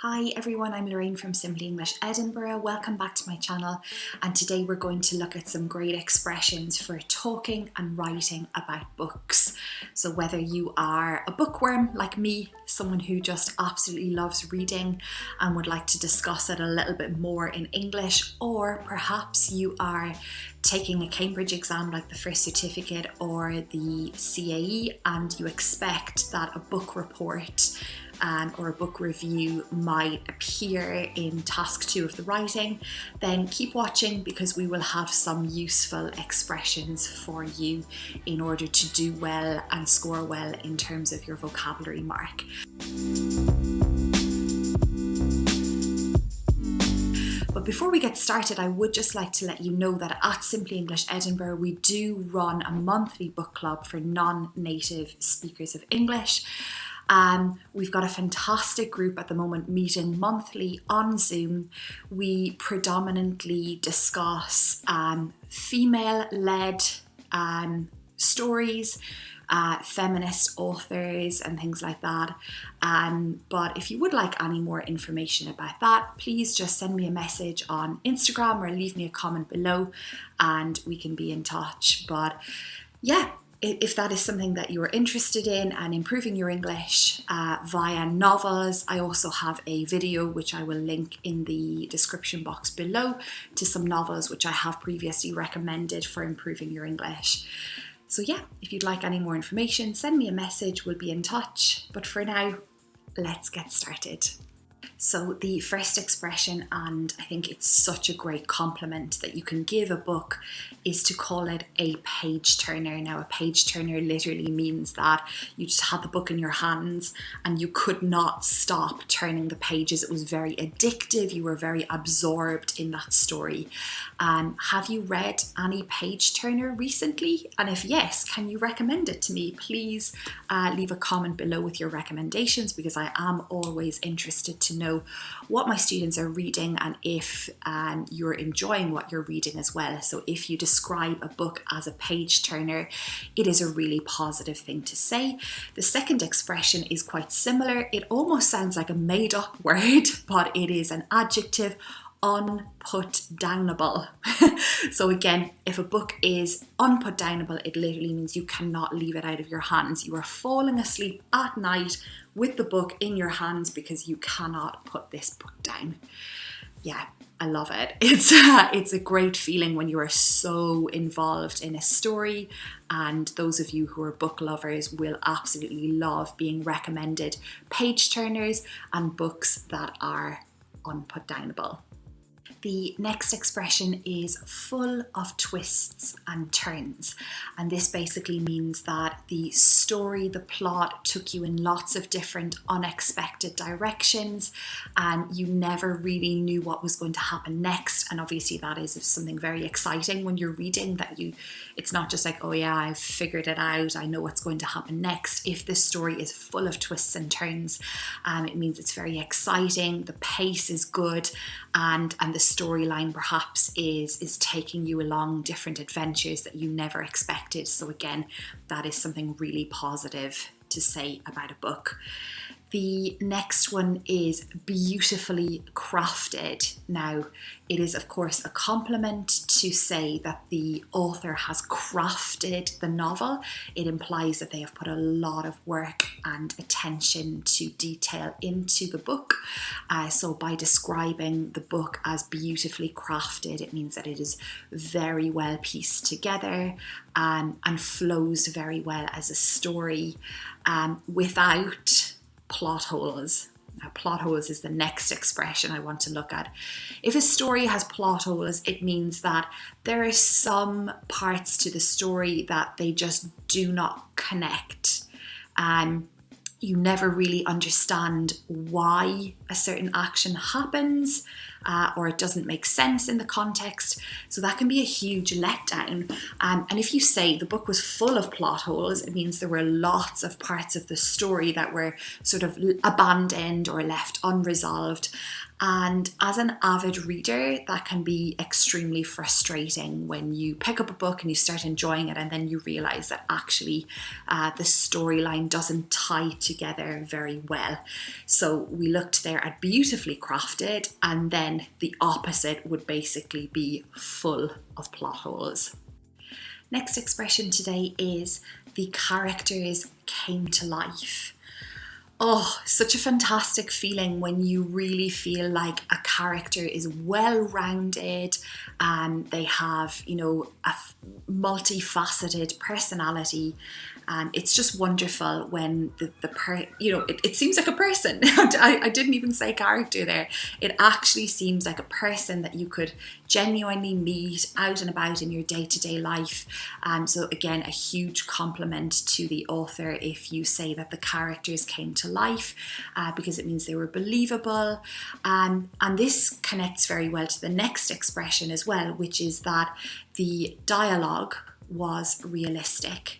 Hi everyone, I'm Lorraine from Simply English Edinburgh. Welcome back to my channel, and today we're going to look at some great expressions for talking and writing about books. So whether you are a bookworm like me, someone who just absolutely loves reading and would like to discuss it a little bit more in English, or perhaps you are taking a Cambridge exam like the first certificate or the CAE and you expect that a book report or a book review might appear in task 2 of the writing, then keep watching because we will have some useful expressions for you in order to do well and score well in terms of your vocabulary mark. But before we get started, I would just like to let you know that at Simply English Edinburgh, we do run a monthly book club for non-native speakers of English. We've got a fantastic group at the moment meeting monthly on Zoom. We predominantly discuss female-led stories, feminist authors and things like that. But if you would like any more information about that, please just send me a message on Instagram or leave me a comment below and we can be in touch. But yeah, if that is something that you are interested in and improving your English via novels, I also have a video which I will link in the description box below to some novels which I have previously recommended for improving your English. So yeah, if you'd like any more information, send me a message, we'll be in touch. But for now, let's get started. So the first expression, and I think it's such a great compliment that you can give a book, is to call it a page turner. Now, a page turner literally means that you just had the book in your hands and you could not stop turning the pages. It was very addictive. You were very absorbed in that story. Have you read any page turner recently? And if yes, can you recommend it to me? Please leave a comment below with your recommendations because I am always interested to know what my students are reading and if you're enjoying what you're reading as well. So if you describe a book as a page turner, it is a really positive thing to say. The second expression is quite similar. It almost sounds like a made up word, but it is an adjective: unputdownable. So again, if a book is unputdownable, it literally means you cannot leave it out of your hands. You are falling asleep at night with the book in your hands because you cannot put this book down. Yeah, I love it. It's a great feeling when you are so involved in a story, and those of you who are book lovers will absolutely love being recommended page turners and books that are unputdownable. The next expression is full of twists and turns, and this basically means that the story, the plot took you in lots of different unexpected directions and you never really knew what was going to happen next. And obviously that is something very exciting when you're reading, that it's not just like, oh yeah, I've figured it out, I know what's going to happen next. If this story is full of twists and turns, it means it's very exciting, the pace is good, and the storyline perhaps is taking you along different adventures that you never expected. So again, that is something really positive to say about a book. The next one is beautifully crafted. Now, it is of course a compliment to say that the author has crafted the novel. It implies that they have put a lot of work and attention to detail into the book. So by describing the book as beautifully crafted, it means that it is very well pieced together and flows very well as a story without plot holes. Now, plot holes is the next expression I want to look at. If a story has plot holes, it means that there are some parts to the story that they just do not connect. You never really understand why a certain action happens, or it doesn't make sense in the context. So that can be a huge letdown. And if you say the book was full of plot holes, it means there were lots of parts of the story that were sort of abandoned or left unresolved. And as an avid reader, that can be extremely frustrating when you pick up a book and you start enjoying it and then you realise that actually the storyline doesn't tie together very well. So we looked there at beautifully crafted, and then the opposite would basically be full of plot holes. Next expression today is the characters came to life. Oh, such a fantastic feeling when you really feel like a character is well-rounded and they have, a multifaceted personality. It's just wonderful when it seems like a person. I didn't even say character there. It actually seems like a person that you could genuinely meet out and about in your day-to-day life. So again, a huge compliment to the author if you say that the characters came to life, because it means they were believable. And this connects very well to the next expression as well, which is that the dialogue was realistic.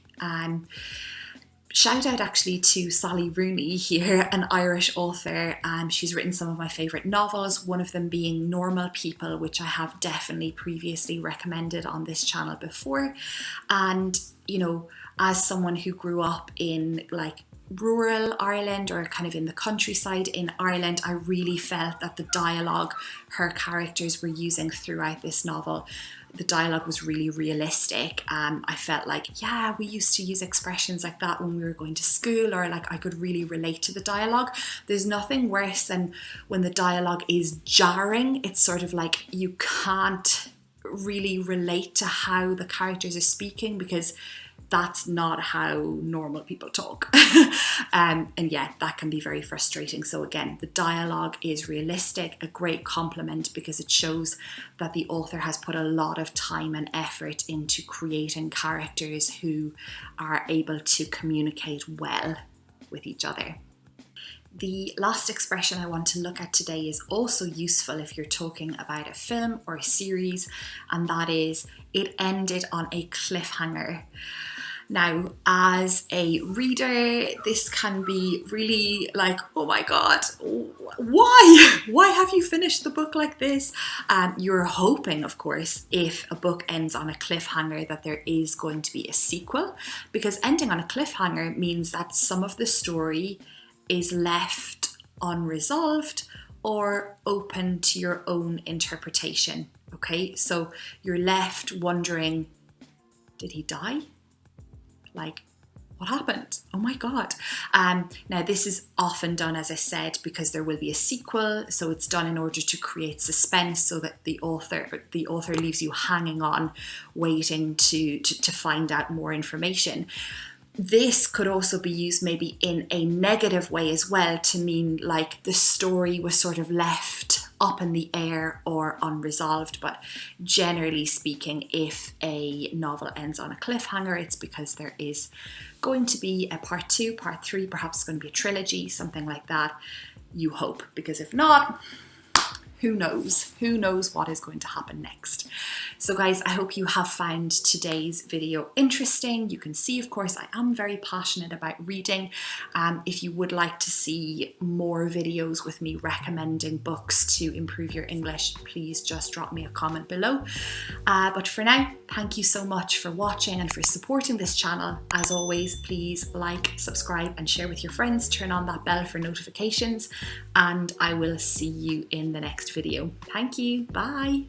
Shout out actually to Sally Rooney here, an Irish author. She's written some of my favourite novels, one of them being Normal People, which I have definitely previously recommended on this channel before. And, as someone who grew up in rural Ireland or kind of in the countryside in Ireland, I really felt that the dialogue her characters were using throughout this novel, the dialogue was really realistic. I felt like, yeah, we used to use expressions like that when we were going to school, or I could really relate to the dialogue. There's nothing worse than when the dialogue is jarring. It's sort of like you can't really relate to how the characters are speaking because that's not how normal people talk. And yeah, that can be very frustrating. So again, the dialogue is realistic, a great compliment because it shows that the author has put a lot of time and effort into creating characters who are able to communicate well with each other. The last expression I want to look at today is also useful if you're talking about a film or a series, and that is, it ended on a cliffhanger. Now, as a reader, this can be really like, oh my God, why? Why have you finished the book like this? You're hoping, of course, if a book ends on a cliffhanger, that there is going to be a sequel, because ending on a cliffhanger means that some of the story is left unresolved or open to your own interpretation. Okay, so you're left wondering, did he die? What happened? Oh my God. Now this is often done, as I said, because there will be a sequel. So it's done in order to create suspense so that the author leaves you hanging on, waiting to find out more information. This could also be used maybe in a negative way as well, to mean like the story was sort of left up in the air or unresolved. But generally speaking, if a novel ends on a cliffhanger, it's because there is going to be a part 2, part 3, perhaps it's going to be a trilogy, something like that. You hope, because if not, who knows? Who knows what is going to happen next? So guys, I hope you have found today's video interesting. You can see, of course, I am very passionate about reading. If you would like to see more videos with me recommending books to improve your English, please just drop me a comment below. But for now, thank you so much for watching and for supporting this channel. As always, please like, subscribe and share with your friends. Turn on that bell for notifications, and I will see you in the next video. Thank you. Bye.